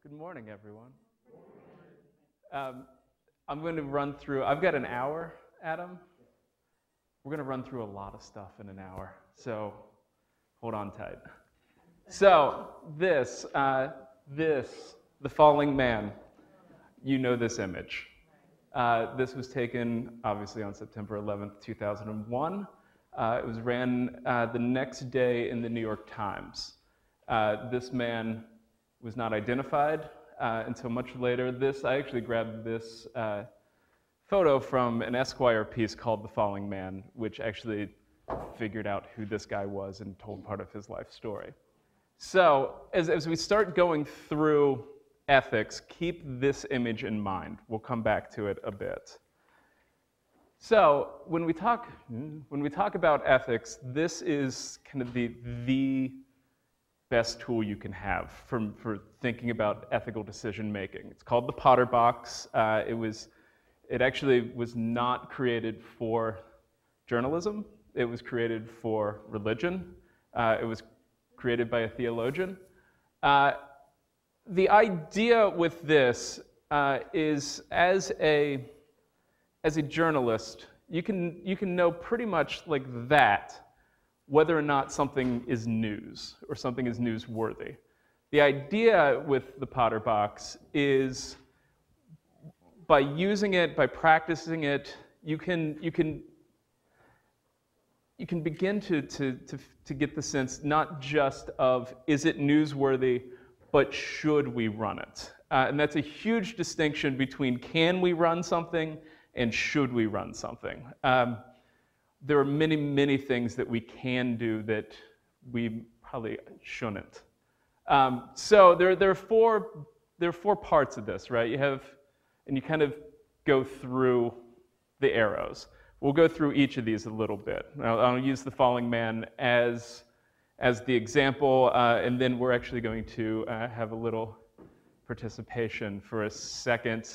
Good morning, everyone. I'm going to run through, I've got an hour, Adam. We're going to run through a lot of stuff in an hour, so hold on tight. So the falling man, you know this image. This was taken, obviously, on September 11th, 2001. It was ran the next day in the New York Times. This man was not identified until much later. I actually grabbed this photo from an Esquire piece called The Falling Man, which actually figured out who this guy was and told part of his life story. So as we start going through ethics, keep this image in mind. We'll come back to it a bit. So when we talk about ethics, this is kind of the best tool you can have for thinking about ethical decision making. It's called the Potter box. It actually was not created for journalism. It was created for religion. It was created by a theologian. The idea with this is, as a journalist, you can know pretty much like that whether or not something is news or something is newsworthy. The idea with the Potter box is, by using it, by practicing it, you can begin to get the sense not just of, is it newsworthy, but should we run it? And that's a huge distinction between can we run something and should we run something. There are many, many things that we can do that we probably shouldn't. So there are four parts of this, right? And you kind of go through the arrows. We'll go through each of these a little bit. I'll use the falling man as the example, and then we're actually going to have a little participation for a second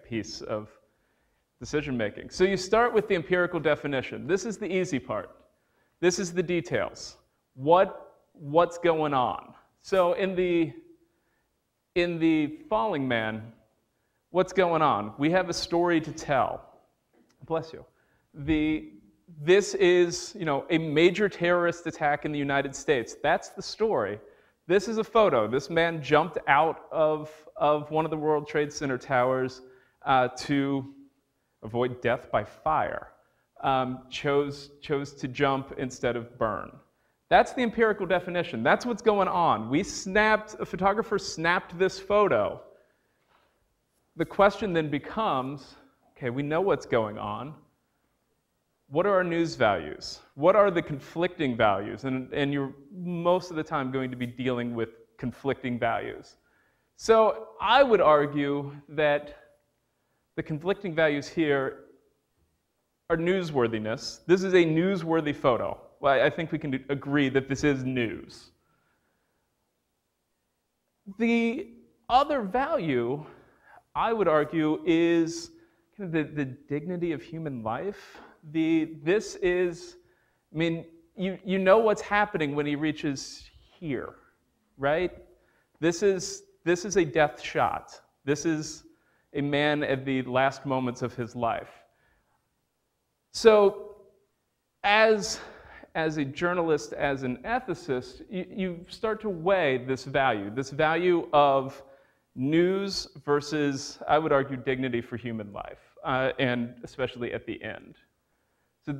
piece of decision making. So you start with the empirical definition. This is the easy part. This is the details. What's going on? So in the falling man, what's going on? We have a story to tell. Bless you. This is, a major terrorist attack in the United States. That's the story. This is a photo. This man jumped out of one of the World Trade Center towers to avoid death by fire. Chose to jump instead of burn. That's the empirical definition. That's what's going on. A photographer snapped this photo. The question then becomes, okay, we know what's going on. What are our news values? What are the conflicting values? And you're most of the time going to be dealing with conflicting values. So I would argue that the conflicting values here are newsworthiness. This is a newsworthy photo. Well, I think we can agree that this is news. The other value, I would argue, is kind of the dignity of human life. This is, you know what's happening when he reaches here, right? This is a death shot. This is a man at the last moments of his life. So as a journalist, as an ethicist, you start to weigh this value of news versus, I would argue, dignity for human life, and especially at the end. So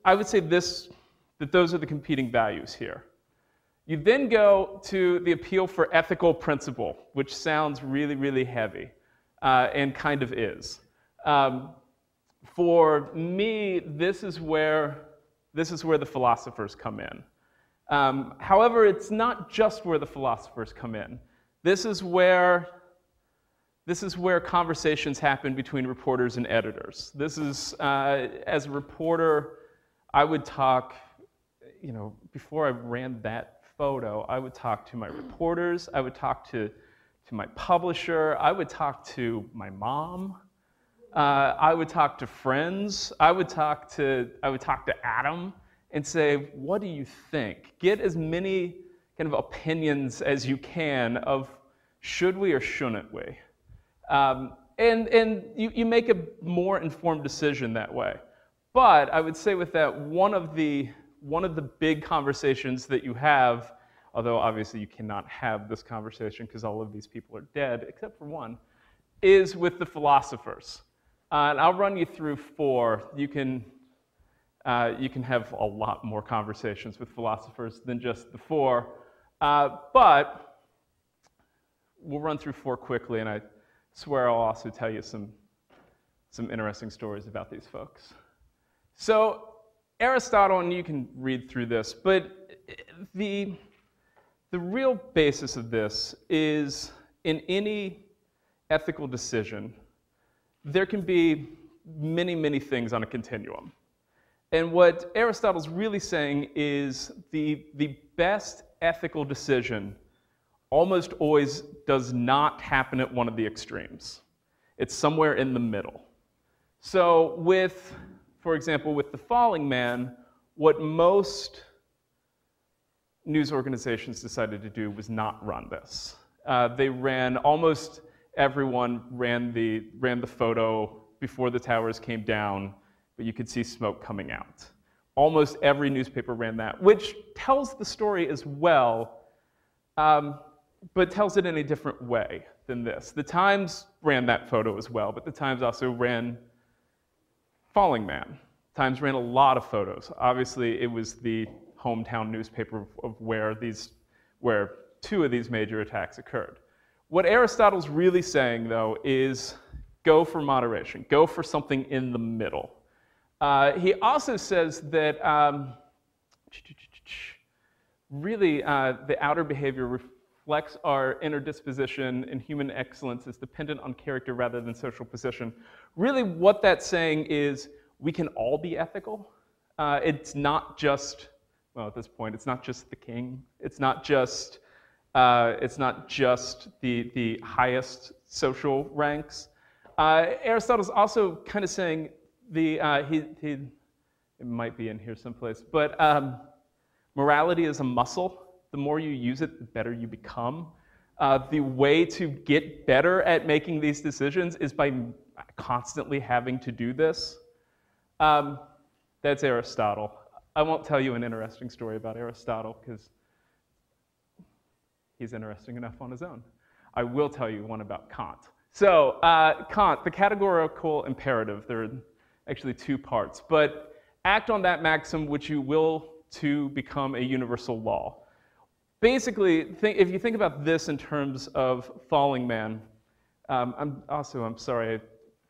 I would say that those are the competing values here. You then go to the appeal for ethical principle, which sounds really, really heavy. And kind of is. For me, this is where the philosophers come in. However, it's not just where the philosophers come in. This is where conversations happen between reporters and editors. This is, as a reporter, I would talk, before I ran that photo, I would talk to my reporters, I would talk to my publisher, I would talk to my mom, I would talk to friends, I would talk to Adam and say, what do you think? Get as many kind of opinions as you can of Should we or shouldn't we? And you make a more informed decision that way. But I would say with that, one of the big conversations that you have, although obviously you cannot have this conversation because all of these people are dead, except for one, is with the philosophers. And I'll run you through 4. You can have a lot more conversations with philosophers than just the 4. But we'll run through 4 quickly, and I swear I'll also tell you some interesting stories about these folks. So Aristotle, and you can read through this, but the real basis of this is in any ethical decision, there can be many, many things on a continuum. And what Aristotle's really saying is the best ethical decision almost always does not happen at one of the extremes. It's somewhere in the middle. So for example, with the falling man, what most news organizations decided to do was not run this. Almost everyone ran the photo before the towers came down, but you could see smoke coming out. Almost every newspaper ran that, which tells the story as well, but tells it in a different way than this. The Times ran that photo as well, but the Times also ran falling man. Times ran a lot of photos. Obviously, it was the hometown newspaper of where 2 of these major attacks occurred. What Aristotle's really saying, though, is go for moderation. Go for something in the middle. He also says that really the outer behavior reflects our inner disposition, and human excellence is dependent on character rather than social position. Really what that's saying is we can all be ethical. It's not just, well, at this point, it's not just the king. It's not just the highest social ranks. Aristotle's also kind of saying it might be in here someplace, but morality is a muscle. The more you use it, the better you become. The way to get better at making these decisions is by constantly having to do this. That's Aristotle. I won't tell you an interesting story about Aristotle because he's interesting enough on his own. I will tell you one about Kant. So Kant, the categorical imperative, there are actually 2 parts, but act on that maxim which you will to become a universal law. Basically, if you think about this in terms of falling man, I'm sorry, I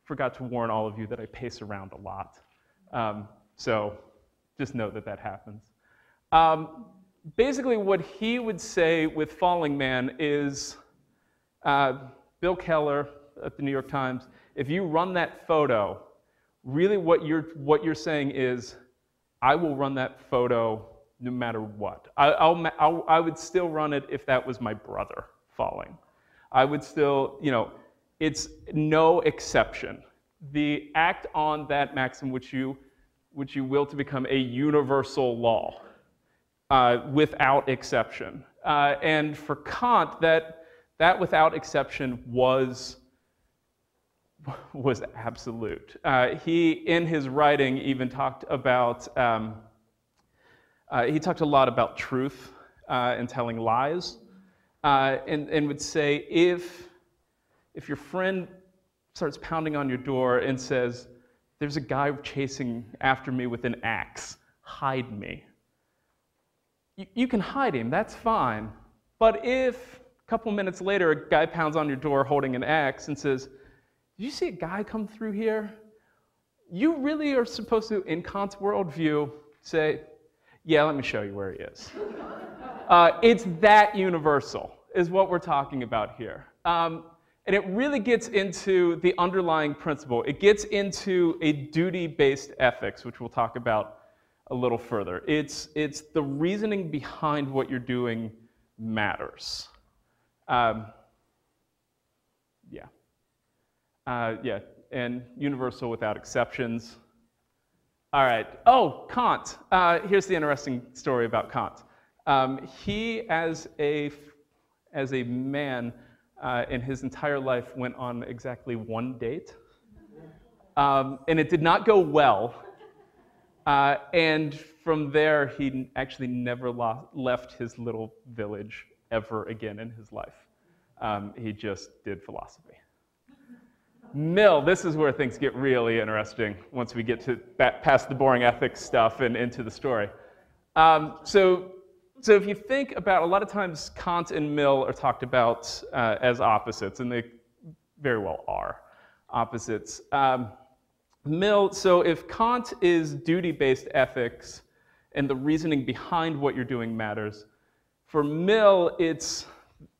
forgot to warn all of you that I pace around a lot. So just know that happens. Basically, what he would say with falling man is, Bill Keller at the New York Times, if you run that photo, really what you're saying is, I will run that photo no matter what. I would still run it if that was my brother falling. I would still, it's no exception. The act on that maxim which you will to become a universal law without exception. And for Kant, that without exception was absolute. He, in his writing, even talked about, he talked a lot about truth and telling lies, and would say, if your friend starts pounding on your door and says, there's a guy chasing after me with an axe, hide me. You can hide him, that's fine. But if a couple minutes later a guy pounds on your door holding an axe and says, did you see a guy come through here? You really are supposed to, in Kant's worldview, say, yeah, let me show you where he is. It's that universal, is what we're talking about here. And it really gets into the underlying principle. It gets into a duty-based ethics, which we'll talk about a little further. It's the reasoning behind what you're doing matters. And universal without exceptions. All right. Oh, Kant. Here's the interesting story about Kant. He, as a man, in his entire life went on exactly one date. And it did not go well. And from there, he actually never left his little village ever again in his life. He just did philosophy. Mill, this is where things get really interesting once we get to past the boring ethics stuff and into the story. So if you think about, a lot of times Kant and Mill are talked about as opposites, and they very well are opposites. Mill, so if Kant is duty-based ethics and the reasoning behind what you're doing matters, for Mill, it's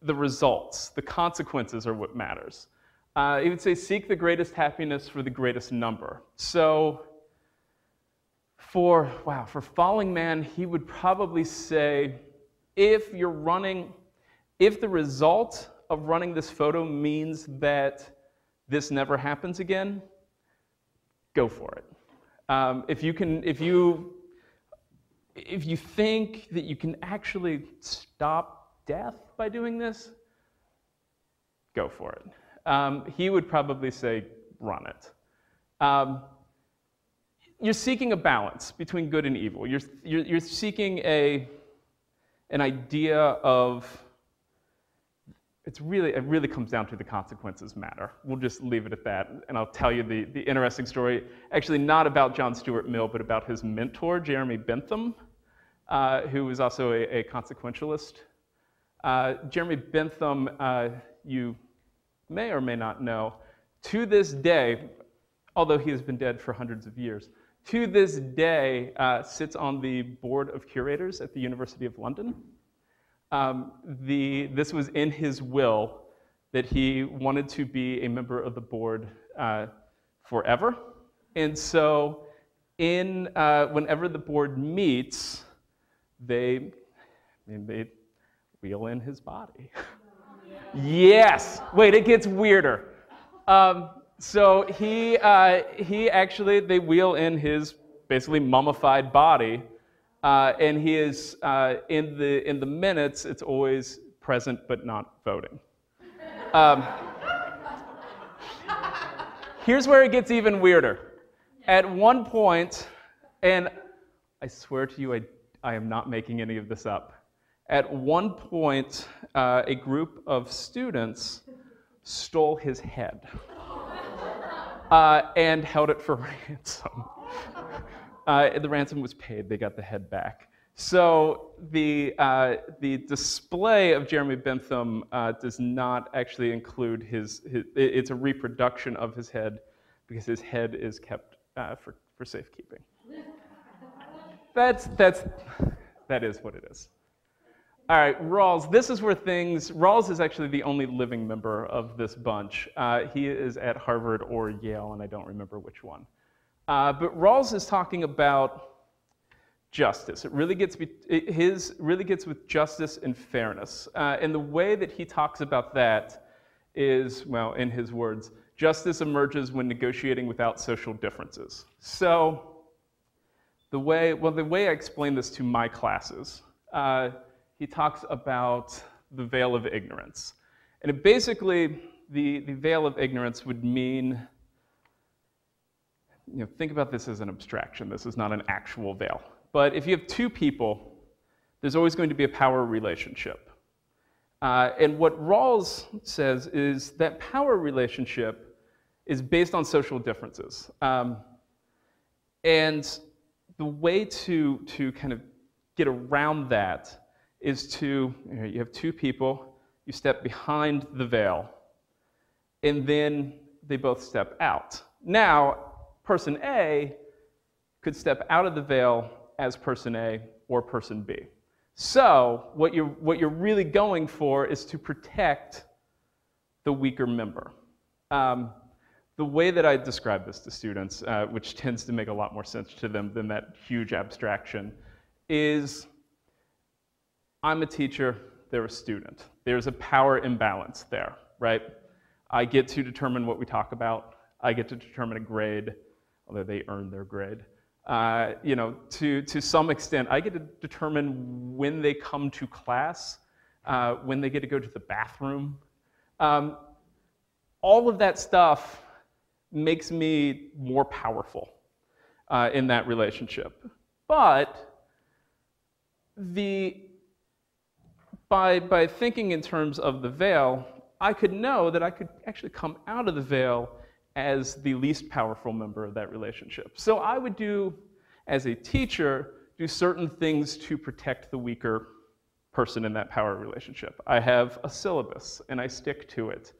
the results, the consequences are what matters. He would say, seek the greatest happiness for the greatest number. So for Falling Man, he would probably say, if the result of running this photo means that this never happens again, go for it. If you think that you can actually stop death by doing this, go for it. He would probably say, run it. You're seeking a balance between good and evil. You're seeking an idea of, it really comes down to the consequences matter. We'll just leave it at that, and I'll tell you the interesting story, actually not about John Stuart Mill, but about his mentor, Jeremy Bentham, who was also a consequentialist. Jeremy Bentham, you may or may not know, to this day, although he has been dead for hundreds of years, to this day sits on the board of curators at the University of London. This was in his will that he wanted to be a member of the board forever. And so whenever the board meets, they wheel in his body. Yes! Wait, it gets weirder. So they wheel in his basically mummified body, and he is, in the minutes, it's always present but not voting. Here's where it gets even weirder. At one point, and I swear to you, I am not making any of this up. At one point, a group of students stole his head and held it for ransom. The ransom was paid. They got the head back. So the display of Jeremy Bentham does not actually include it's a reproduction of his head because his head is kept for safekeeping. That is what it is. All right, Rawls, this is where Rawls is actually the only living member of this bunch. He is at Harvard or Yale, and I don't remember which one. But Rawls is talking about justice. It really gets with justice and fairness. And the way that he talks about that is, well, in his words, justice emerges when negotiating without social differences. So the way I explain this to my classes, he talks about the veil of ignorance. And it basically, the veil of ignorance would mean, think about this as an abstraction. This is not an actual veil. But if you have two people, there's always going to be a power relationship. And what Rawls says is that power relationship is based on social differences. And the way to kind of get around that is you have two people, you step behind the veil, and then they both step out. Now, person A could step out of the veil as person A or person B. So what you're really going for is to protect the weaker member. The way that I describe this to students, which tends to make a lot more sense to them than that huge abstraction, is I'm a teacher, they're a student. There's a power imbalance there, right? I get to determine what we talk about. I get to determine a grade, although they earn their grade. To some extent, I get to determine when they come to class, when they get to go to the bathroom. Um, all of that stuff makes me more powerful in that relationship. But by thinking in terms of the veil, I could know that I could actually come out of the veil as the least powerful member of that relationship. So I would do, as a teacher, do certain things to protect the weaker person in that power relationship. I have a syllabus, and I stick to it.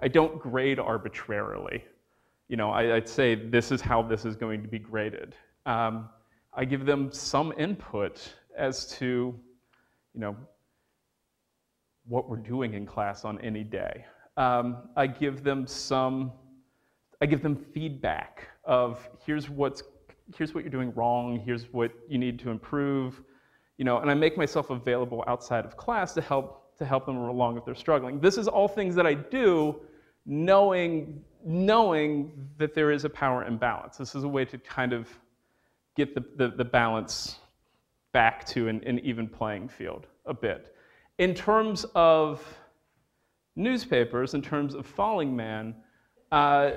I don't grade arbitrarily. You know, I'd say this is how this is going to be graded. I give them some input as to, you know, what we're doing in class on any day. I give them feedback of here's what you're doing wrong, here's what you need to improve, you know, and I make myself available outside of class to help them along if they're struggling. This is all things that I do knowing that there is a power imbalance. This is a way to kind of get the balance back to an even playing field a bit. In terms of newspapers, in terms of Falling Man, wow,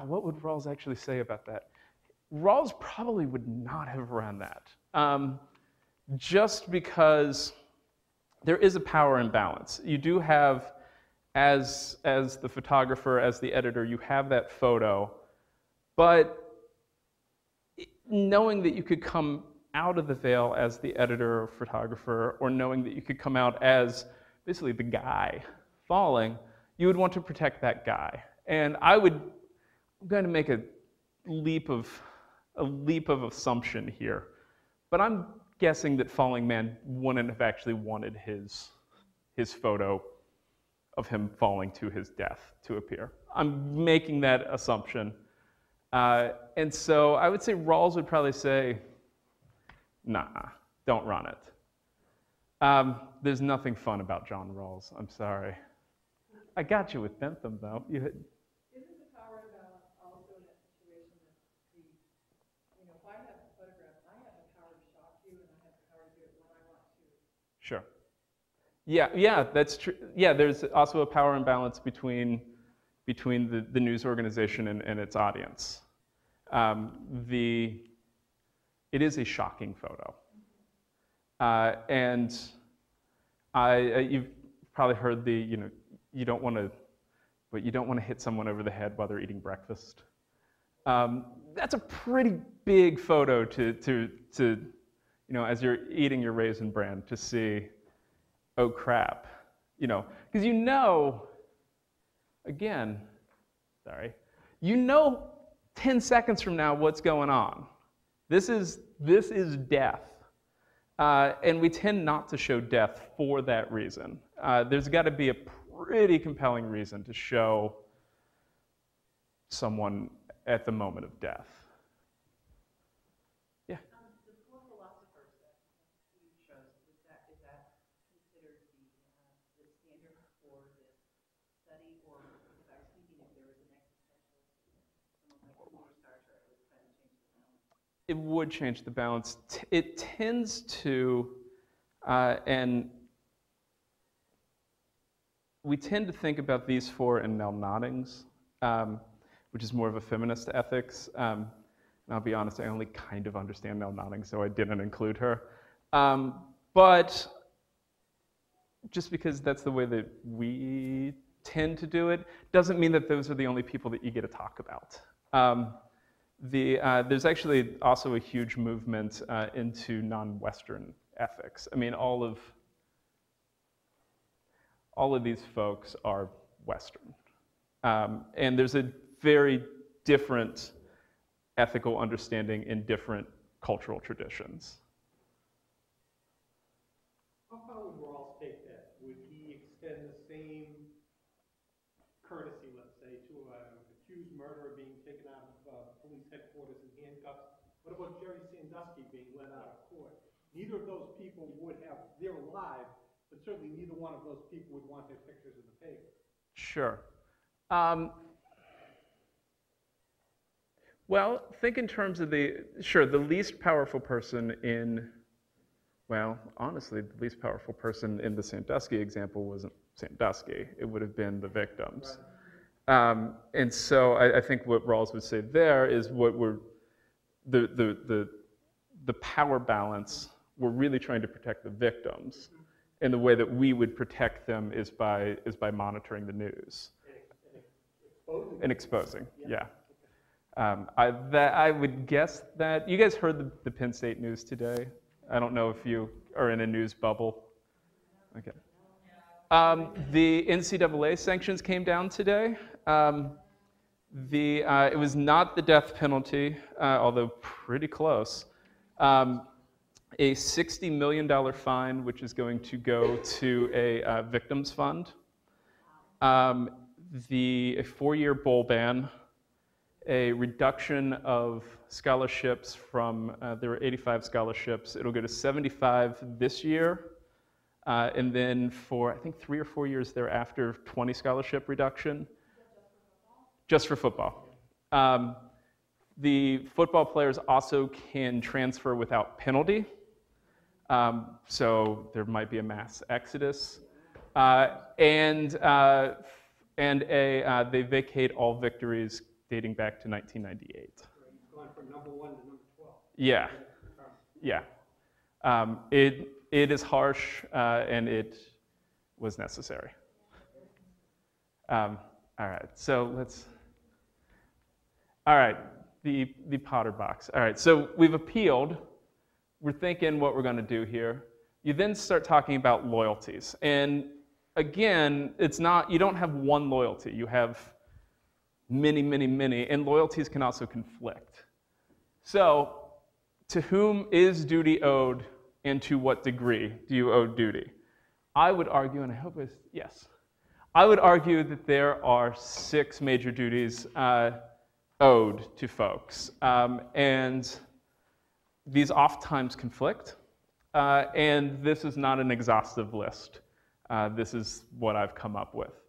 what would Rawls actually say about that? Rawls probably would not have run that, just because there is a power imbalance. You do have, as the photographer, as the editor, you have that photo, but knowing that you could come out of the veil as the editor or photographer, or knowing that you could come out as basically the guy falling, you would want to protect that guy. And I'm going to make a leap of assumption here, but I'm guessing that Falling Man wouldn't have actually wanted his photo of him falling to his death to appear. I'm making that assumption. And so I would say Rawls would probably say, nah, don't run it. There's nothing fun about John Rawls. I'm sorry. I got you with Bentham, though. Isn't the power imbalance also in that situation that if I have a photograph, I have the power to shock you, and I have the power to do it when I want to. Sure. Yeah, that's true. Yeah, there's also a power imbalance between the news organization and its audience. It is a shocking photo. And you've probably heard you don't want to hit someone over the head while they're eating breakfast. That's a pretty big photo to as you're eating your Raisin Bran, to see, oh crap, because again, sorry, 10 seconds from now what's going on. This is death. And we tend not to show death for that reason. There's got to be a pretty compelling reason to show someone at the moment of death. Yeah? The four philosophers that you chose, is that considered the standard for this study? Or, because I was thinking if there was an existentialist, someone like Sartre, it would kind of change the balance. It would change the balance. It tends to, and we tend to think about these four in Nell Noddings, which is more of a feminist ethics. And I'll be honest, I only kind of understand Nell Noddings, so I didn't include her. But just because that's the way that we tend to do it, doesn't mean that those are the only people that you get to talk about. There's actually also a huge movement into non-Western ethics. I mean, all of these folks are Western. And there's a very different ethical understanding in different cultural traditions. How far would Rawls take that? Would he extend the same courtesy, let's say, to an accused murderer being taken out of police headquarters in handcuffs? What about Jerry Sandusky being let out of court? Neither of those people they're alive, but certainly neither one of those people would want their pictures in the paper. Sure. Well, think in terms of the least powerful person in, well, honestly, the least powerful person in the Sandusky example Sandusky. It would have been the victims. And so I think what Rawls would say there is what we're, the power balance, we're really trying to protect the victims. And the way that we would protect them is by monitoring the news. And exposing, yeah. I would guess that, you guys heard the Penn State news today? I don't know if you are in a news bubble. Okay. The NCAA sanctions came down today. It was not the death penalty, although pretty close. A $60 million fine, which is going to go to a victims fund. A 4-year bowl ban, a reduction of scholarships from, there were 85 scholarships. It'll go to 75 this year. And then for, I think, 3 or 4 years thereafter, 20 scholarship reduction. Just for football. The football players also can transfer without penalty. So there might be a mass exodus. They vacate all victories dating back to 1998. He's gone from number 1 to number 12. Yeah. Yeah. It is harsh, and it was necessary. All right, so let's, all right, the Potter box. All right, so we've appealed. We're thinking what we're going to do here. You then start talking about loyalties. And again, it's not, you don't have one loyalty. You have many, many, many, and loyalties can also conflict. So, to whom is duty owed, and to what degree do you owe duty? I would argue, and I hope it's, yes. I would argue that there are 6 major duties owed to folks. And these oftentimes conflict. And this is not an exhaustive list. This is what I've come up with.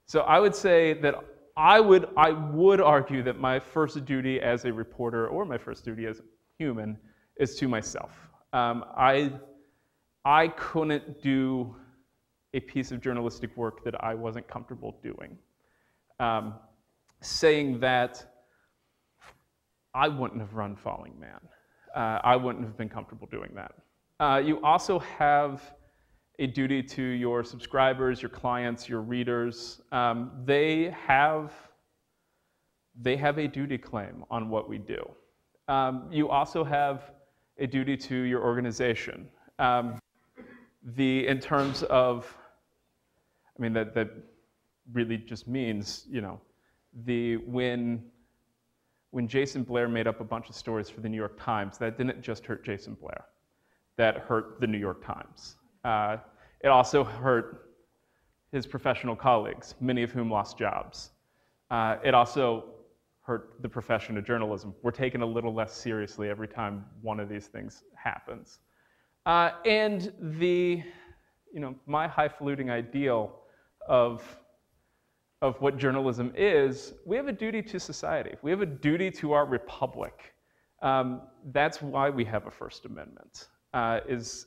So I would say that I would argue that my first duty as a reporter, or my first duty as a human, is to myself. I couldn't do a piece of journalistic work that I wasn't comfortable doing. Saying that, I wouldn't have run Falling Man. I wouldn't have been comfortable doing that. You also have a duty to your subscribers, your clients, your readers. They have a duty claim on what we do. You also have a duty to your organization. In terms of, I mean, that really just means, you know, when Jason Blair made up a bunch of stories for the New York Times, that didn't just hurt Jason Blair. That hurt the New York Times. It also hurt his professional colleagues, many of whom lost jobs. It also hurt the profession of journalism. We're taken a little less seriously every time one of these things happens. And my highfalutin ideal of what journalism is, we have a duty to society. We have a duty to our republic. That's why we have a First Amendment, is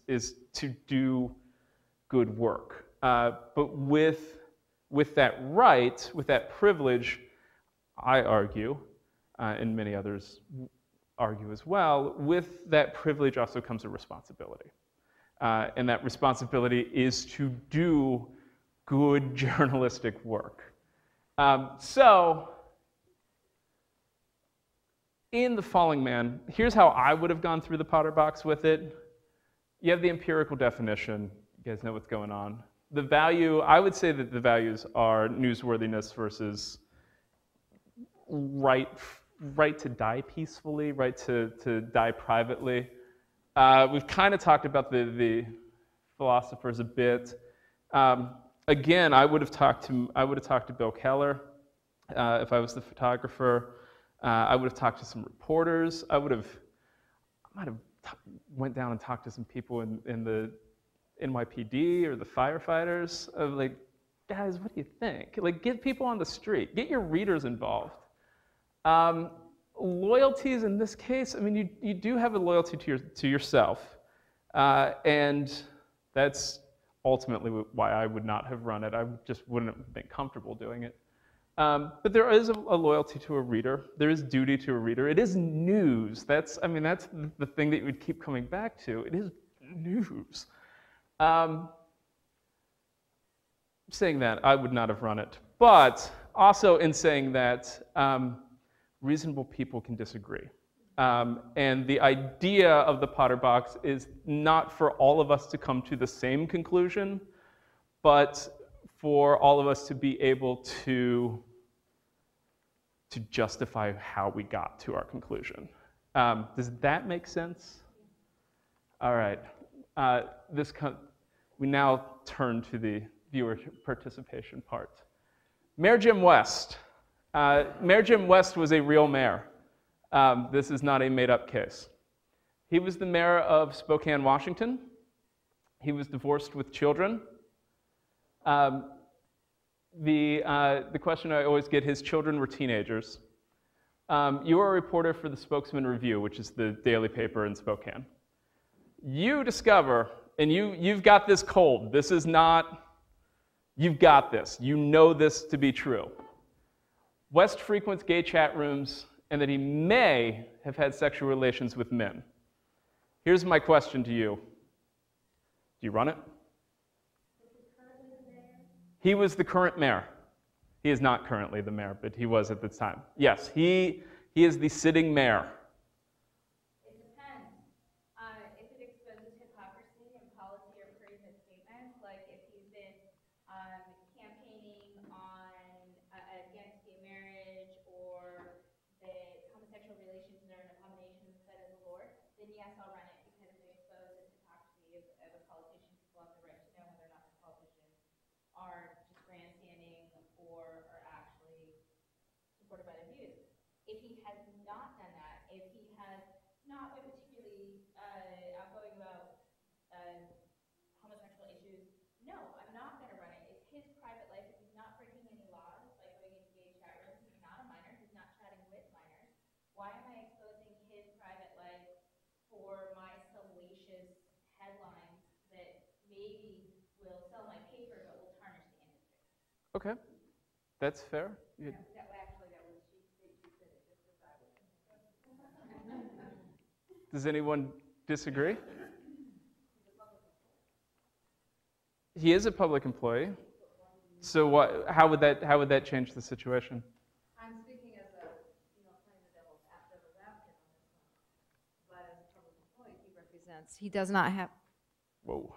to do good work. But with that right, with that privilege, I argue, and many others argue as well, with that privilege also comes a responsibility. And that responsibility is to do good journalistic work. So, in The Falling Man, here's how I would have gone through the Potter box with it. You have the empirical definition. You guys know what's going on. The value, I would say that the values are newsworthiness versus right to die peacefully, right to die privately. We've kind of talked about the philosophers a bit. Again, I would have talked to Bill Keller if I was the photographer. I would have talked to some reporters. I might have went down and talked to some people in the NYPD or the firefighters. Of like, guys, what do you think? Like, get people on the street. Get your readers involved. Loyalties in this case, I mean, you do have a loyalty to yourself. And that's ultimately why I would not have run it. I just wouldn't have been comfortable doing it. But there is a loyalty to a reader. There is duty to a reader. It is news. That's the thing that you would keep coming back to. It is news. Saying that, I would not have run it. But also in saying that, reasonable people can disagree. And the idea of the Potter box is not for all of us to come to the same conclusion, but for all of us to be able to justify how we got to our conclusion. Does that make sense? All right. We now turn to the viewer participation part. Mayor Jim West. Mayor Jim West was a real mayor. This is not a made-up case. He was the mayor of Spokane, Washington. He was divorced with children. The question I always get, his children were teenagers. You are a reporter for the Spokesman Review, which is the daily paper in Spokane. You discover, and you've got this cold. This is not, you've got this. You know this to be true. West frequents gay chat rooms, and that he may have had sexual relations with men. Here's my question to you. Do you run it? He was the current mayor. He is not currently the mayor, but he was at the time. Yes, he is the sitting mayor. It depends. If it exposes hypocrisy in policy or previous statements, like if he's been campaigning against gay marriage or that homosexual relations are an abomination in the sight of the Lord, then yes, I'll run it because it exposes hypocrisy of a politician. People have the right to know whether or not the politicians are just grandstanding or are actually supported by their views. If he has not done that, if he has not been particularly outgoing about homosexual issues, no, I'm not going to run it. It's his private life. If he's not breaking any laws by going into gay chat rooms, he's not a minor, he's not chatting with minors. Why am I exposing his private life for my salacious headlines that maybe will sell my paper but will tarnish the industry? Okay, that's fair. Actually, that was she said it just as I would. Does anyone disagree? He is a public employee. So how would that change the situation? I'm speaking as a, playing the devil's advocate on this one. But as a public employee, he represents, he does not have, Whoa.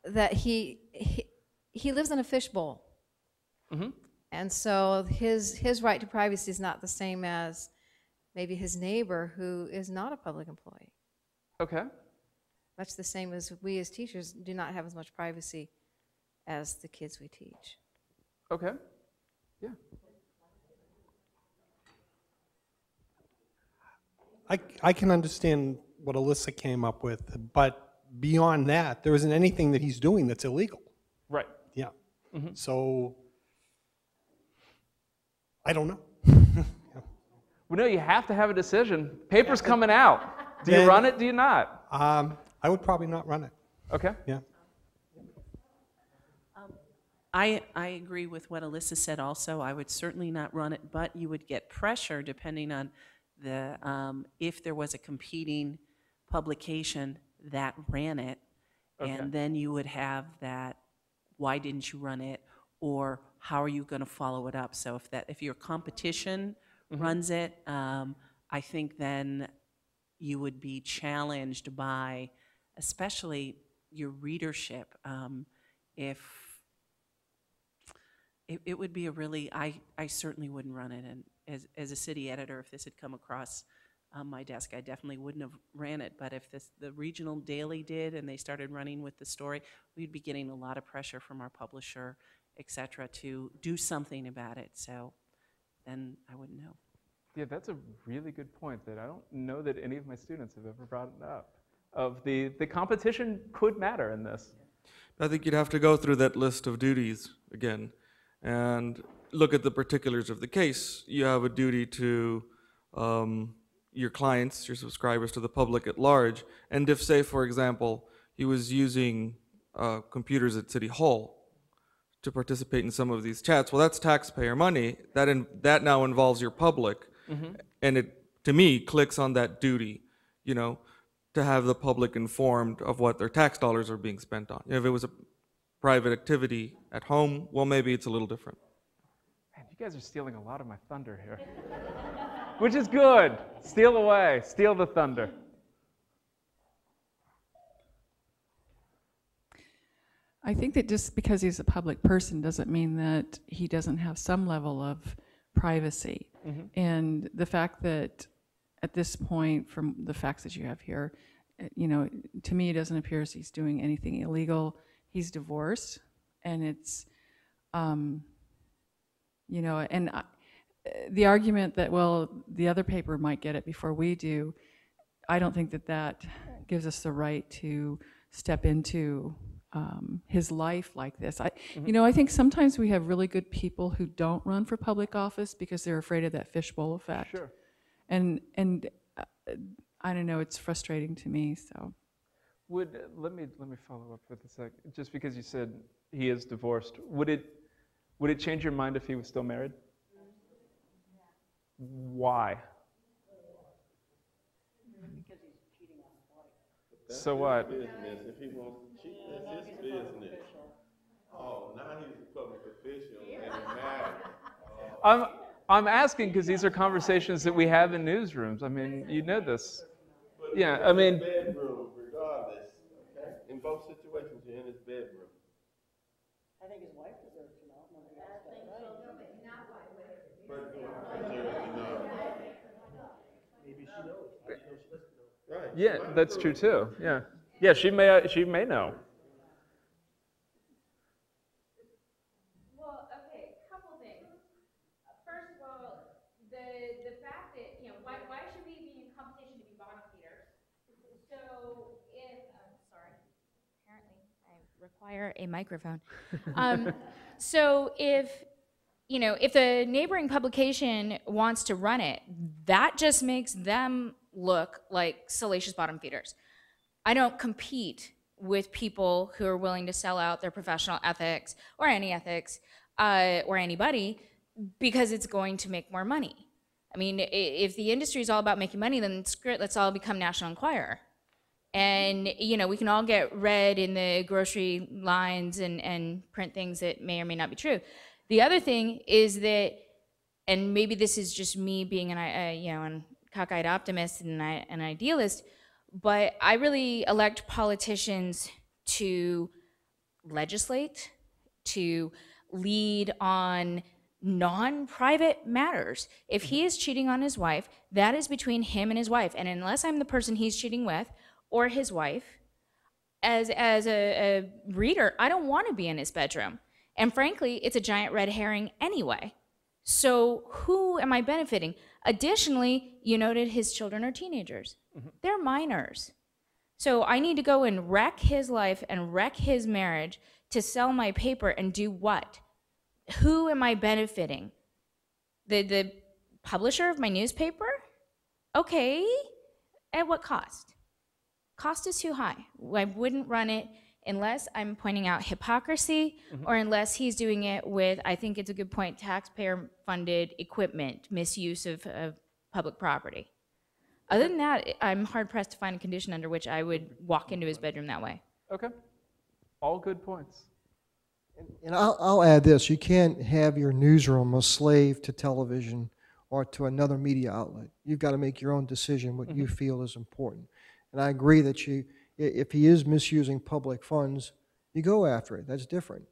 that he lives in a fishbowl. Mm-hmm. And so his right to privacy is not the same as maybe his neighbor who is not a public employee. Okay. Much the same as we as teachers do not have as much privacy as the kids we teach. Okay. Yeah. I can understand what Alyssa came up with, but beyond that, there isn't anything that he's doing that's illegal. Right. Yeah. Mm-hmm. So, I don't know. Well, no, you have to have a decision. Paper's coming out. Do you run it? Do you not? I would probably not run it. Okay. Yeah. I agree with what Alyssa said also. I would certainly not run it, but you would get pressure depending on if there was a competing publication that ran it, Okay. and then you would have that, why didn't you run it, or how are you going to follow it up? So if your competition runs it, I think then you would be challenged by, especially your readership. If it would be a really, I certainly wouldn't run it. And as a city editor, if this had come across my desk, I definitely wouldn't have ran it. But if the regional daily did and they started running with the story, we'd be getting a lot of pressure from our publisher, et cetera, to do something about it. So then I wouldn't know. Yeah, that's a really good point that I don't know that any of my students have ever brought it up. Of the competition could matter in this. I think you'd have to go through that list of duties again and look at the particulars of the case. You have a duty to your clients, your subscribers, to the public at large. And if, say, for example, he was using computers at City Hall to participate in some of these chats. Well, that's taxpayer money. That now involves your public, and it, to me, clicks on that duty, you know, to have the public informed of what their tax dollars are being spent on. If it was a private activity at home, well, maybe it's a little different. Man, you guys are stealing a lot of my thunder here, which is good. Steal away, steal the thunder. I think that just because he's a public person doesn't mean that he doesn't have some level of privacy. And the fact that at this point, from the facts that you have here, you know, to me it doesn't appear as he's doing anything illegal. He's divorced, and it's, you know, and the argument that, well, the other paper might get it before we do, I don't think that that gives us the right to step into his life like this. You know, I think sometimes we have really good people who don't run for public office because they're afraid of that fishbowl effect. Sure. And I don't know, it's frustrating to me, so. Let me follow up with a sec. Just because you said he is divorced, would it change your mind if he was still married? Why? Because he's cheating on his wife. That's So his what? business. If he wants to cheat, that's his business. Oh, now he's a public official and it matters. I'm asking because these are conversations that we have in newsrooms. I mean, you know this. But Yeah, he's I in mean, his bedroom, regardless. Okay, in both situations, you're in his bedroom. I think his wife deserves to know. Nobody else does, right? But deserves to know. Maybe she knows. How do you know she doesn't know? Right. yeah, that's true too. Yeah, yeah, she may know. Well, okay, couple things. First of all, the fact that, you know, why should we be in competition to be bottom feeders? So if, sorry, apparently I require a microphone. So if, you know, if the neighboring publication wants to run it, that just makes them look like salacious bottom feeders. I don't compete with people who are willing to sell out their professional ethics or any ethics or anybody because it's going to make more money. I mean, if the industry is all about making money, then screw it, let's all become National Enquirer. And, you know, we can all get read in the grocery lines and print things that may or may not be true. The other thing is that, and maybe this is just me being an cockeyed optimist and an idealist, but I really elect politicians to legislate, to lead on non-private matters. If he is cheating on his wife, that is between him and his wife. And unless I'm the person he's cheating with, or his wife, as a reader, I don't want to be in his bedroom. And frankly, it's a giant red herring anyway. So who am I benefiting? Additionally, you noted his children are teenagers. They're minors. So I need to go and wreck his life and wreck his marriage to sell my paper and do what? Who am I benefiting? The publisher of my newspaper? Okay, at what cost? Cost is too high. I wouldn't run it unless I'm pointing out hypocrisy or unless he's doing it with, I think it's a good point, taxpayer-funded equipment, misuse of public property. Other than that, I'm hard-pressed to find a condition under which I would walk into his bedroom that way. Okay, all good points. And I'll add this, you can't have your newsroom a slave to television or to another media outlet. You've got to make your own decision what you feel is important. And I agree that if he is misusing public funds, you go after it. That's different.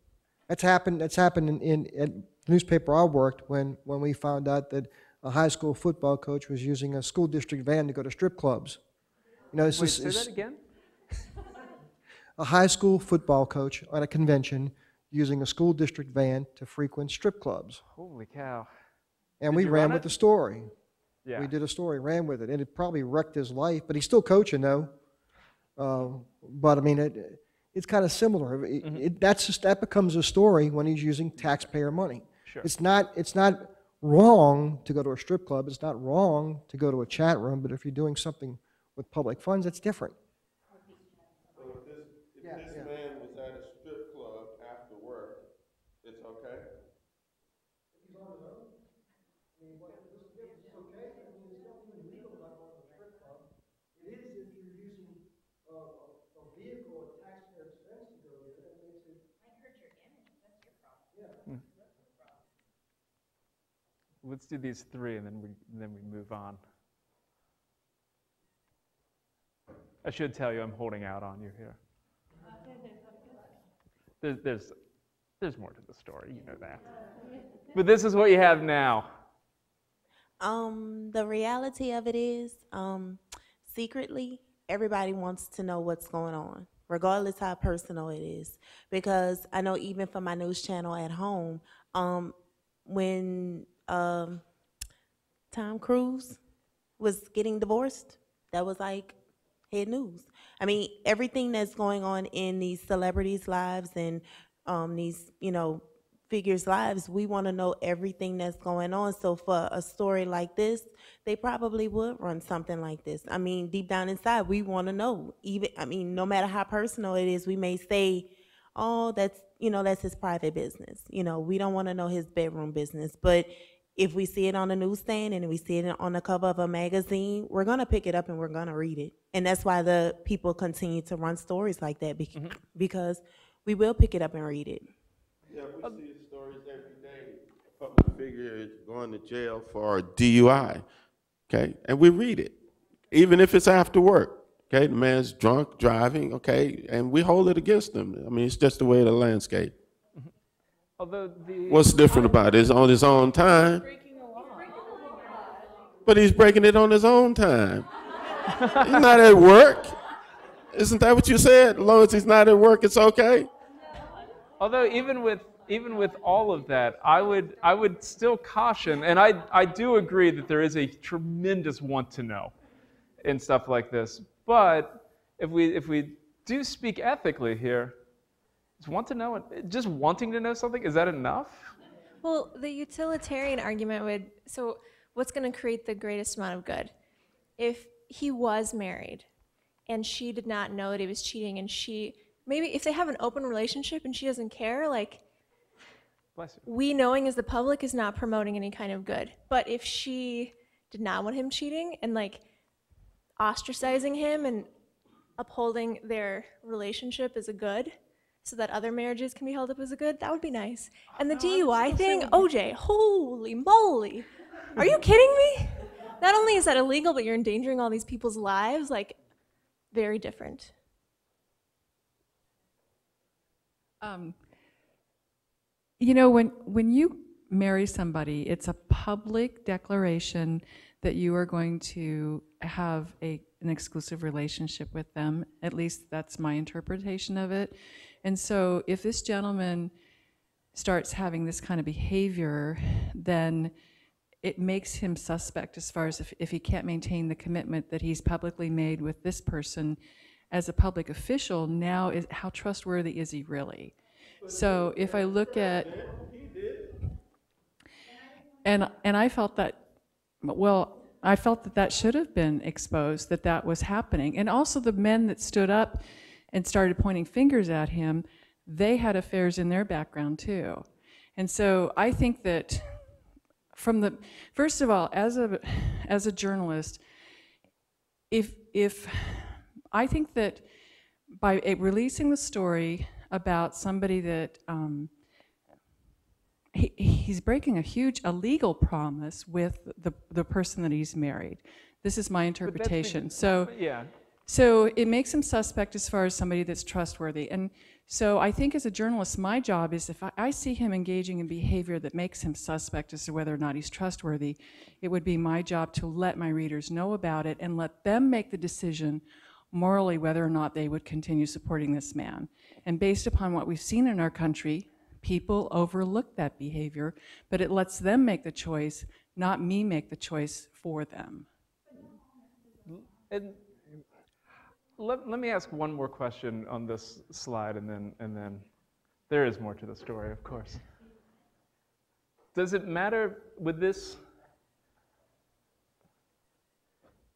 That's happened in the newspaper I worked when we found out that a high school football coach was using a school district van to go to strip clubs. You know, Wait, say that again? A high school football coach at a convention using a school district van to frequent strip clubs. Holy cow. And Did we you ran run with it? the story. Yeah. We did a story, ran with it, and it probably wrecked his life, but he's still coaching though. But I mean, it's kind of similar. That becomes a story when he's using taxpayer money. Sure. It's not wrong to go to a strip club. It's not wrong to go to a chat room. But if you're doing something with public funds, that's different. So it's okay? It is if you're using a vehicle or taxpayer expense to go there, that makes it. Might hurt your image, that's your problem. Let's do these three, and then we move on. I should tell you, I'm holding out on you here. There's more to the story, you know that. But this is what you have now. The reality of it is, secretly, everybody wants to know what's going on, regardless how personal it is. Because I know even for my news channel at home, when Tom Cruise was getting divorced, that was like head news. I mean, everything that's going on in these celebrities' lives and these, figures' lives, we want to know everything that's going on. So for a story like this, they probably would run something like this. I mean, deep down inside, we want to know. No matter how personal it is, we may say, oh, that's his private business. We don't want to know his bedroom business. But if we see it on the newsstand and we see it on the cover of a magazine, we're going to pick it up and we're going to read it. And that's why the people continue to run stories like that, because we will pick it up and read it. Yeah, we see stories every day. A public figure is going to jail for DUI, okay? And we read it, even if it's after work, okay? The man's drunk, driving, okay? And we hold it against him. I mean, it's just the way of the landscape. Although What's different about it? It's on his own time. But he's breaking it on his own time. He's not at work. Isn't that what you said? As long as he's not at work, it's okay? Although even with all of that, I would still caution, and I do agree that there is a tremendous want to know in stuff like this. But if we do speak ethically here, is want to know, just wanting to know something, is that enough? Well, the utilitarian argument would, so what's going to create the greatest amount of good? If he was married and she did not know that he was cheating, and maybe if they have an open relationship and she doesn't care, like, Bless you. we knowing as the public is not promoting any kind of good. But if she did not want him cheating and like ostracizing him and upholding their relationship as a good so that other marriages can be held up as a good, that would be nice. And the DUI thing, OJ, holy moly. Are you kidding me? Not only is that illegal, but you're endangering all these people's lives, like, very different. When you marry somebody, it's a public declaration that you are going to have an exclusive relationship with them. At least that's my interpretation of it. And so if this gentleman starts having this kind of behavior, then it makes him suspect as far as if he can't maintain the commitment that he's publicly made with this person as a public official. Now, how trustworthy is he really? So if I look at, and I felt that, well, I felt that should have been exposed, that was happening. And also the men that stood up and started pointing fingers at him, they had affairs in their background too. And so I think that first of all, as a journalist, if I think that by releasing the story about somebody that he's breaking a legal promise with the person that he's married. This is my interpretation. So it makes him suspect as far as somebody that's trustworthy. And so I think as a journalist, my job is if I see him engaging in behavior that makes him suspect as to whether or not he's trustworthy, it would be my job to let my readers know about it and let them make the decision morally whether or not they would continue supporting this man. And based upon what we've seen in our country, people overlook that behavior, but it lets them make the choice, not me make the choice for them. And let me ask one more question on this slide, and then there is more to the story, of course. Does it matter with this?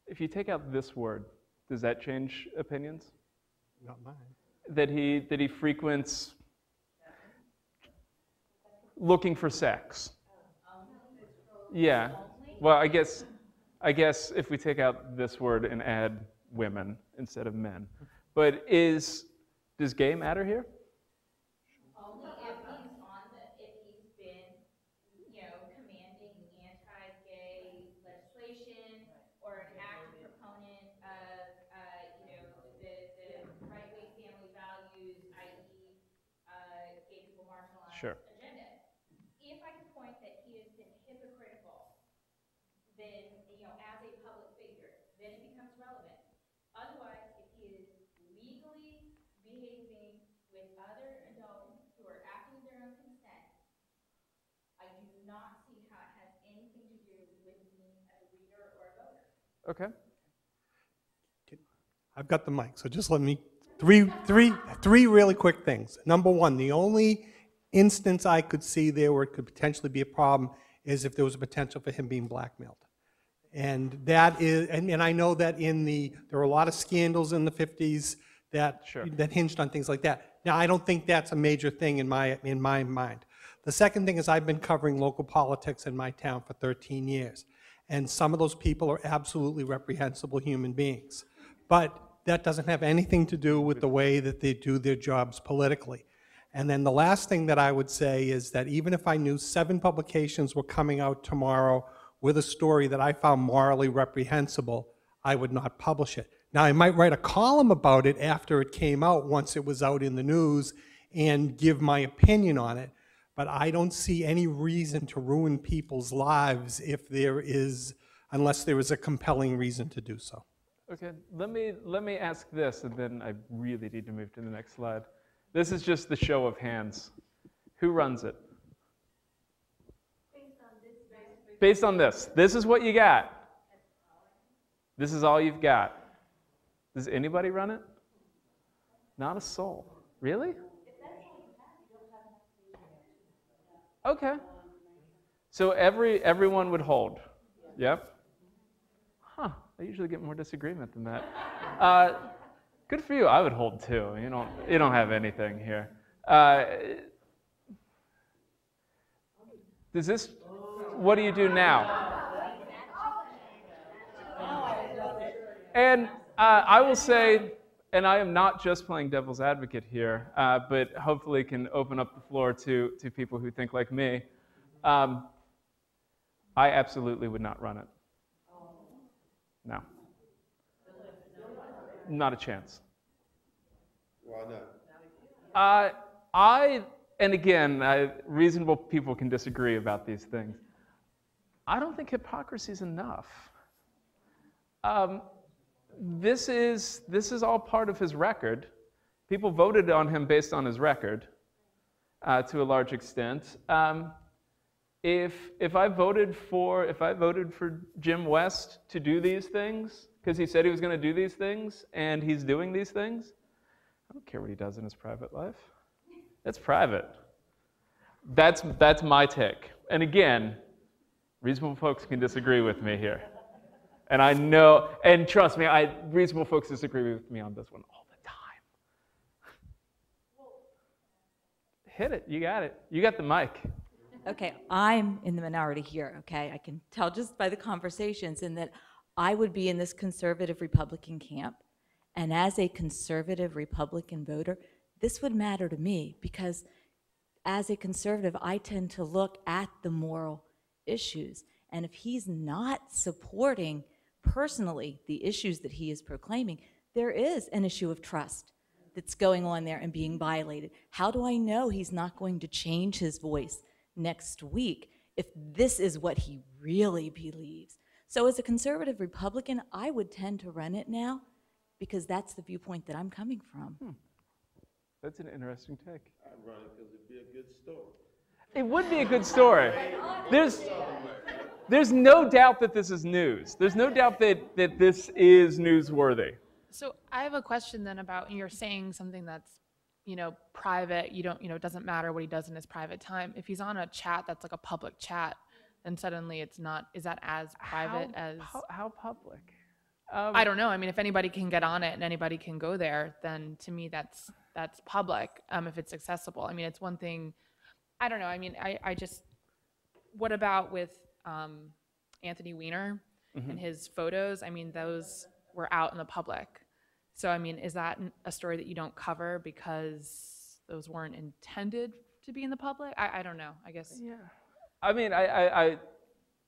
If you take out this word, does that change opinions? Not mine. That he frequents looking for sex. Yeah. Well, I guess if we take out this word and add women instead of men. But does gay matter here? Only if he's if he's been, commanding anti-gay legislation or an active proponent of, the right-wing family values, i.e., gay people marginalized Sure. agenda. If I can point that he has been hypocritical, then, as a public figure, then it becomes relevant. Otherwise, if he is legally behaving with other adults who are acting of their own consent, I do not see how it has anything to do with me as a reader or a voter. Okay. I've got the mic, so just let me, three really quick things. Number one, the only instance I could see there where it could potentially be a problem is if there was a potential for him being blackmailed. And that is, and I know that there were a lot of scandals in the 50s that hinged on things like that. Now, I don't think that's a major thing in my mind. The second thing is I've been covering local politics in my town for 13 years. And some of those people are absolutely reprehensible human beings. But that doesn't have anything to do with the way that they do their jobs politically. And then the last thing that I would say is that even if I knew 7 publications were coming out tomorrow with a story that I found morally reprehensible, I would not publish it. Now, I might write a column about it after it came out, once it was out in the news, and give my opinion on it. But I don't see any reason to ruin people's lives unless there is a compelling reason to do so. Okay, let me ask this, and then I really need to move to the next slide. This is just the show of hands. Who runs it? Based on this. This is what you got. This is all you've got. Does anybody run it? Not a soul. Really? Okay. So everyone would hold. Yep. Huh. I usually get more disagreement than that. Good for you. I would hold too. You don't have anything here. What do you do now? And I will say, and I am not just playing devil's advocate here, but hopefully can open up the floor to people who think like me. I absolutely would not run it. No. Not a chance. Why not? And again, reasonable people can disagree about these things. I don't think hypocrisy is enough. This is all part of his record. People voted on him based on his record, to a large extent. If I voted for Jim West to do these things because he said he was going to do these things and he's doing these things, I don't care what he does in his private life. That's private. That's my take. And again, reasonable folks can disagree with me here. And I know, and trust me, reasonable folks disagree with me on this one all the time. Hit it, you got it. You got the mic. Okay, I'm in the minority here, okay? I can tell just by the conversations in that I would be in this conservative Republican camp. And as a conservative Republican voter, this would matter to me because as a conservative, I tend to look at the moral issues. And if he's not supporting personally the issues that he is proclaiming, there is an issue of trust that's going on there and being violated. How do I know he's not going to change his voice next week if this is what he really believes? So as a conservative Republican, I would tend to run it now because that's the viewpoint that I'm coming from. That's an interesting take. I'd run it because it'd be a good story. It would be a good story. There's no doubt that this is news. There's no doubt that this is newsworthy. So I have a question then about, you're saying something that's, private, it doesn't matter what he does in his private time. If he's on a chat that's like a public chat, then suddenly it's not, is that as private as? How public? I don't know. I mean, if anybody can get on it and anybody can go there, then to me that's public, if it's accessible. I mean, it's one thing, I don't know. I mean, I just, what about with Anthony Weiner and his photos? I mean, those were out in the public. So, I mean, is that a story that you don't cover because those weren't intended to be in the public? I don't know, I guess. Yeah. I mean, I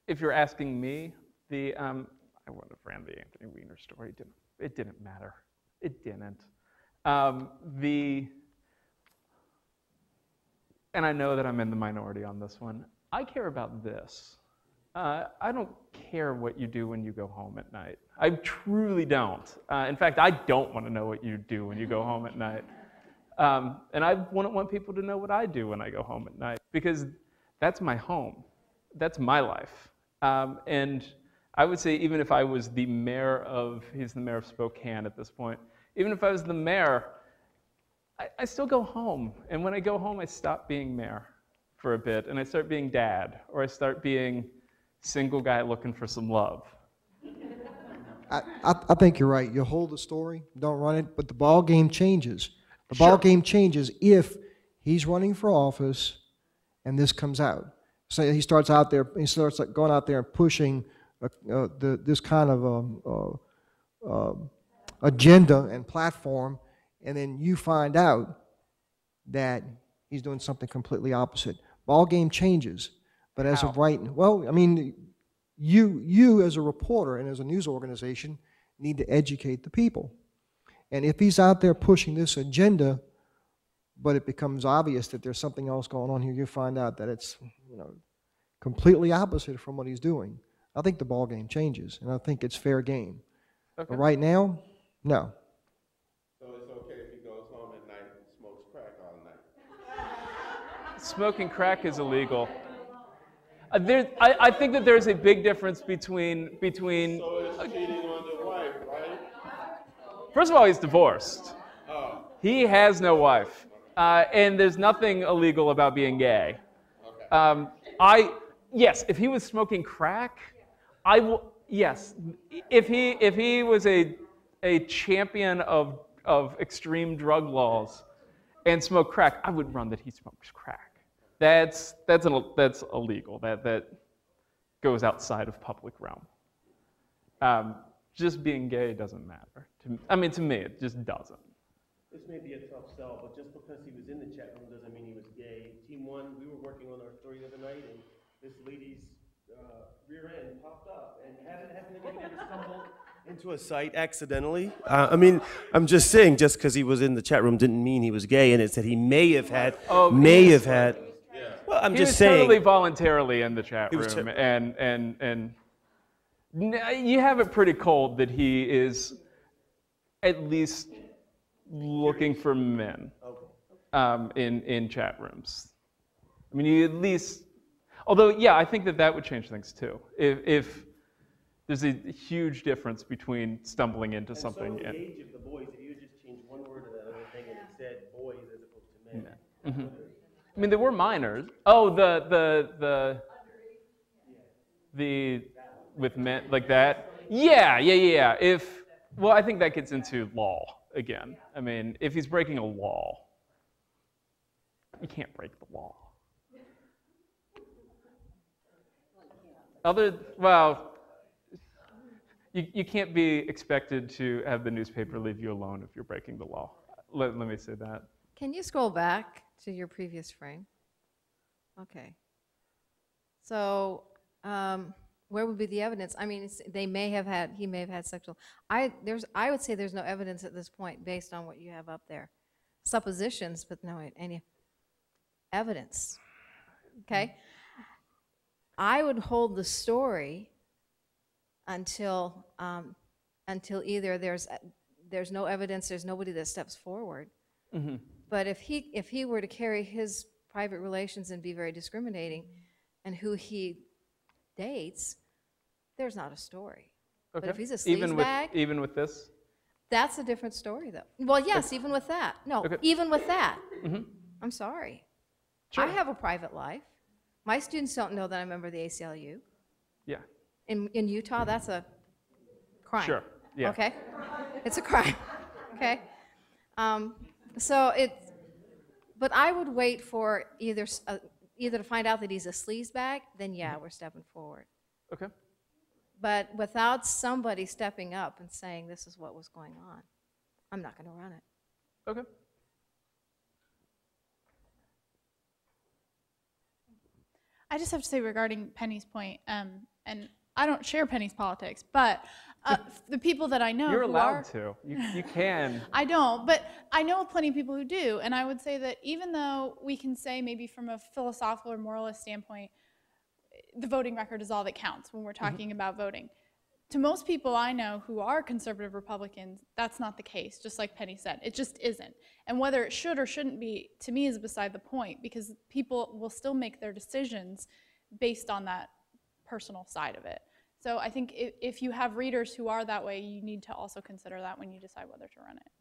if you're asking me, I would have ran the Anthony Weiner story. It didn't matter. It didn't. And I know that I'm in the minority on this one. I care about this. I don't care what you do when you go home at night. I truly don't. In fact, I don't want to know what you do when you go home at night. And I wouldn't want people to know what I do when I go home at night, because that's my home. That's my life. And I would say, even if I was the mayor of, he's the mayor of Spokane at this point, even if I was the mayor, I still go home. And when I go home, I stop being mayor for a bit, and I start being dad, or I start being single guy looking for some love. I think you're right. You hold the story, don't run it, but the ball game changes. The ball game changes if he's running for office and this comes out. So he starts out there, he starts going out there and pushing this kind of agenda and platform, and then you find out that he's doing something completely opposite. Ball game changes. But as of right, well, I mean, you as a reporter and as a news organization need to educate the people. And if he's out there pushing this agenda, but it becomes obvious that there's something else going on here, you find out that it's, you know, completely opposite from what he's doing. I think the ball game changes, and I think it's fair game. Okay. But right now, no. So it's okay if he goes home at night and smokes crack all night? Smoking crack is illegal. I think that there's a big difference between. So it's cheating on your wife, right? First of all, he's divorced. Oh. He has no wife, and there's nothing illegal about being gay. Okay. Yes, if he was smoking crack, I will. Yes, if he was a champion of extreme drug laws and smoked crack, I would run that he smokes crack. That's illegal. That goes outside of public realm. Just being gay doesn't matter. To me, it just doesn't. This may be a tough sell, but just because he was in the chat room doesn't mean he was gay. Team one, we were working on our story the other night, and this lady's rear end popped up, and happened to stumble into a site accidentally. I mean, I'm just saying, just because he was in the chat room didn't mean he was gay, and it said he may have had. Well, I'm just saying. He was totally voluntarily in the chat room, and you have it pretty cold that he is at least looking for men in chat rooms. I mean, you at least, although, yeah, I think that would change things too. If there's a huge difference between stumbling into something. So the age of the boys, if you just change one word of that other thing and it said boys as opposed to men. I mean, there were minors. Oh, the with men like that. Yeah. Well, I think that gets into law again. I mean, if he's breaking a law, you can't break the law. You can't be expected to have the newspaper leave you alone if you're breaking the law. Let me say that. Can you scroll back to your previous frame? Okay. So where would be the evidence? I mean, he may have had sexual. I would say there's no evidence at this point based on what you have up there. Suppositions, but no any evidence. Okay. I would hold the story until either there's no evidence, there's nobody that steps forward. Mm-hmm. But if he were to carry his private relations and be very discriminating, and who he dates, there's not a story. Okay. But if he's a sleazebag, even with this, that's a different story, though. Well, yes, even with that. No, even with that. Mm-hmm. I'm sorry. Sure. I have a private life. My students don't know that I'm a member of the ACLU. Yeah. In Utah, that's a crime. Sure. Yeah. Okay? It's a crime. Okay? But I would wait for either either to find out that he's a sleazebag, then yeah, we're stepping forward. Okay. But without somebody stepping up and saying this is what was going on, I'm not going to run it. Okay. I just have to say regarding Penny's point, and I don't share Penny's politics, but the people that I know You're who allowed are, to. You can. I don't, but I know plenty of people who do, and I would say that even though we can say maybe from a philosophical or moralist standpoint, the voting record is all that counts when we're talking about voting. To most people I know who are conservative Republicans, that's not the case, just like Penny said. It just isn't. And whether it should or shouldn't be, to me, is beside the point, because people will still make their decisions based on that personal side of it. So I think if you have readers who are that way, you need to also consider that when you decide whether to run it.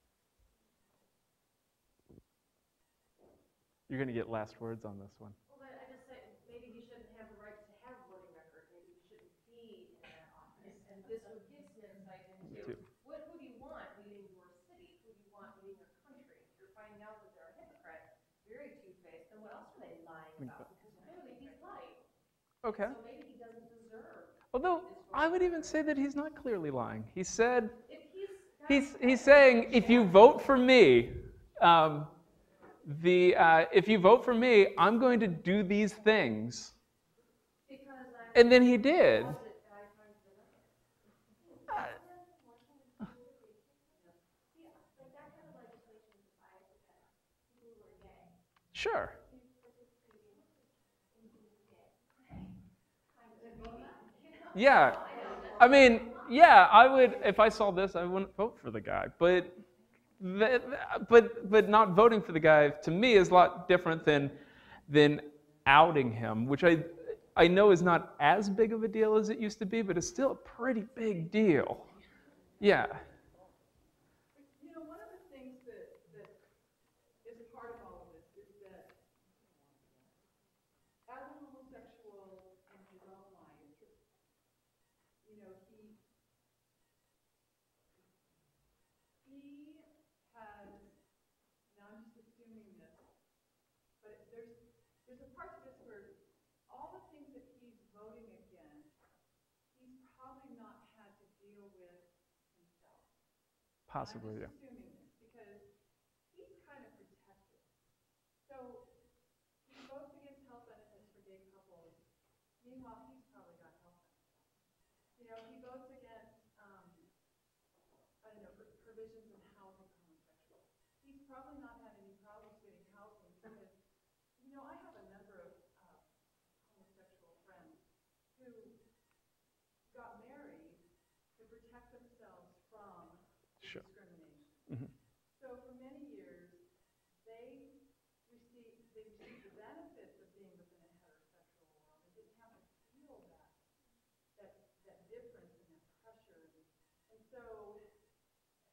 You're going to get last words on this one. Well, but I just say maybe he shouldn't have the right to have a voting record. Maybe he shouldn't be in that office. And this would give some insight into who do you want leading your city? Who do you want leading your country? If you're finding out that they're a hypocrite, very two-faced, then what else are they lying about? Because clearly he's lying. Okay. So maybe he doesn't deserve. Although I would even say that he's not clearly lying. He said, If he's saying, if you vote for me, if you vote for me, I'm going to do these things. And then he did. Sure. Yeah. I mean, yeah, I would, if I saw this, I wouldn't vote for the guy. But not voting for the guy, to me, is a lot different than outing him, which I know is not as big of a deal as it used to be, but it's still a pretty big deal. Yeah. You know, one of the things that is part of all of this is that as a homosexual in his own life, you know, he has, now I'm just assuming this, but there's a part of this where all the things that he's voting against, he's probably not had to deal with himself. Possibly, yeah. I'm just assuming this because he's kind of protected. So he votes against health benefits for gay couples. Meanwhile, he's probably got health benefits. You know, he votes against, I don't know, provisions in housing for homosexuals. He's probably not had any problems getting housing because, you know, I have a number of homosexual friends who got married to protect themselves from discrimination. Mm-hmm. So for many years, they received the benefits of being within a heterosexual world. They didn't have to feel that difference and that pressure. And so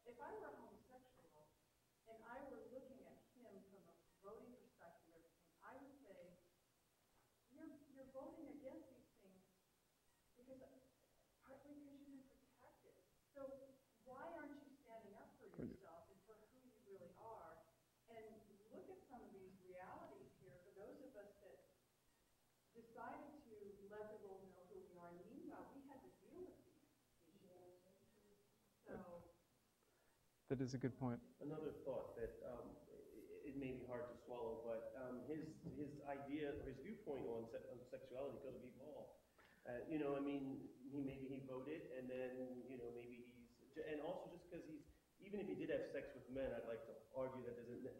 if I were a homosexual and I were looking at him from a voting perspective and everything, I would say, you're voting against these things because partly because you've been protected. So why aren't you standing up for yourself and for who you really are? And look at some of these realities here for those of us that decided to let the world know who we are. And meanwhile, we had to deal with these issues. So that is a good point. Another thought that it may be hard to swallow, but his idea or his viewpoint on sexuality could have evolved. You know, I mean, maybe he voted, and then you know maybe and also just because even if he did have sex with men, I'd like to argue that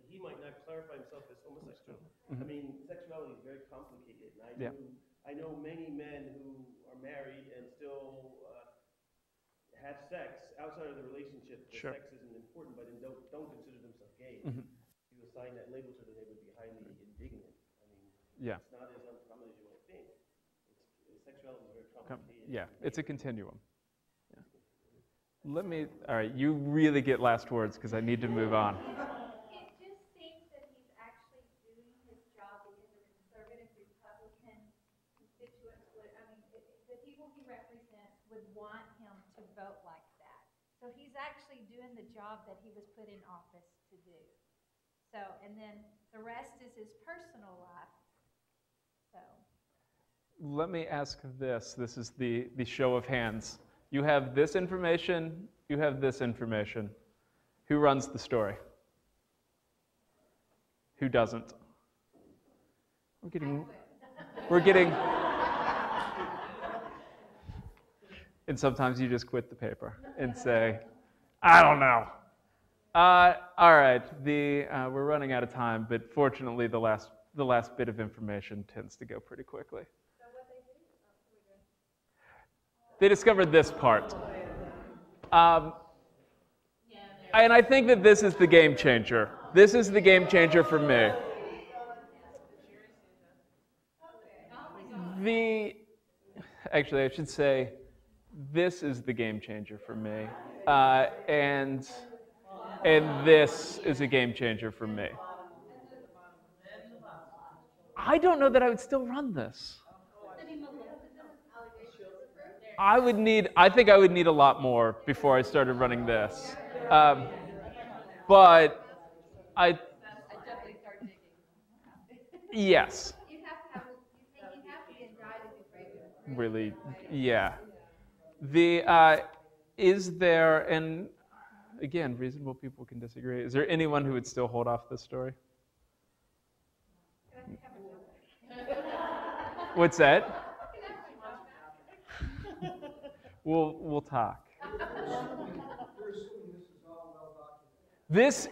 he might not clarify himself as homosexual. Mm-hmm. I mean, sexuality is very complicated, and I know many men who are married and still have sex outside of the relationship. The sex isn't important, but don't consider themselves gay. Mm-hmm. If you assign that label to them, they would be highly indignant. I mean, yeah. It's not as uncommon as you might think. Sexuality is very complicated. Yeah, it's a continuum. Yeah. All right, you really get last words because I need to move on. It just seems that he's actually doing his job because the conservative Republican constituents would, I mean, the people he represents would want him to vote like that. So he's actually doing the job that he was put in office to do. So, and then the rest is his personal life. let me ask this. This is the show of hands. You have this information, you have this information. Who runs the story? Who doesn't? We're getting, and sometimes you just quit the paper and say, I don't know. All right, we're running out of time, but fortunately the last bit of information tends to go pretty quickly. They discovered this part. And I think that this is the game changer. This is the game changer for me. Actually, I should say, this is the game changer for me. And this is a game changer for me. I don't know that I would still run this. I think I would need a lot more before I started running this. But yes. Really, yeah. Is there, and again, reasonable people can disagree. Is there anyone who would still hold off this story? What's that? We'll talk.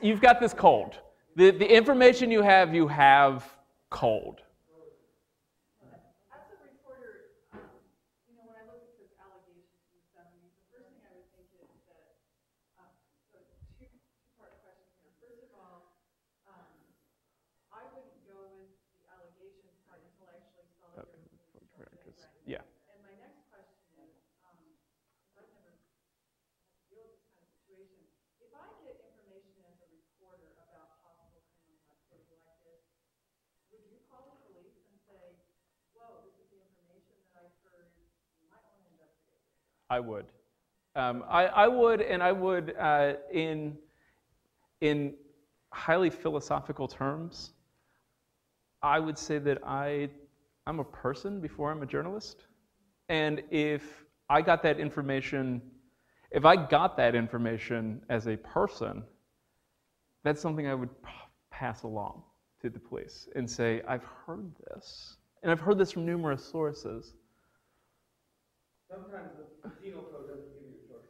You've got this cold. The information you have cold. As a reporter, when I look at those allegations from the 70s, the first thing I would think is that, so two-part question here. First of all, I wouldn't go with the allegations part until I actually saw the information. Yeah. And my next question is, because I've never had to deal with this kind of situation, if I get information as a reporter about possible criminal activity like this, would you call the police and say, whoa, this is the information that I've heard, you might want to investigate this? I would. I would, and I would, in highly philosophical terms, I would say that I'm a person before I'm a journalist. And if I got that information as a person, that's something I would pass along to the police and say, I've heard this. And I've heard this from numerous sources. Sometimes the penal code doesn't give you a choice.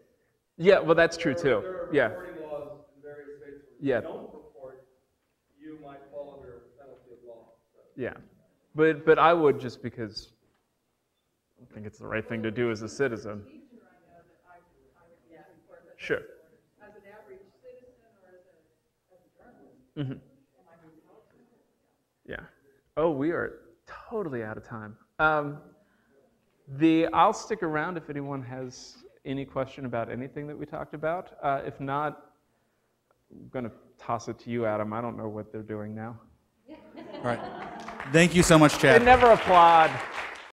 Yeah, well, that's true too. There are reporting laws in various states where if you don't report, you might fall under a penalty of law. So. Yeah, but I would, just because I think it's the right thing to do as a citizen. Sure. As an average citizen or as a journalist, Yeah. Oh, we are totally out of time. I'll stick around if anyone has any question about anything that we talked about. If not, I'm going to toss it to you, Adam. I don't know what they're doing now. All right. Thank you so much, Chad. They never applaud.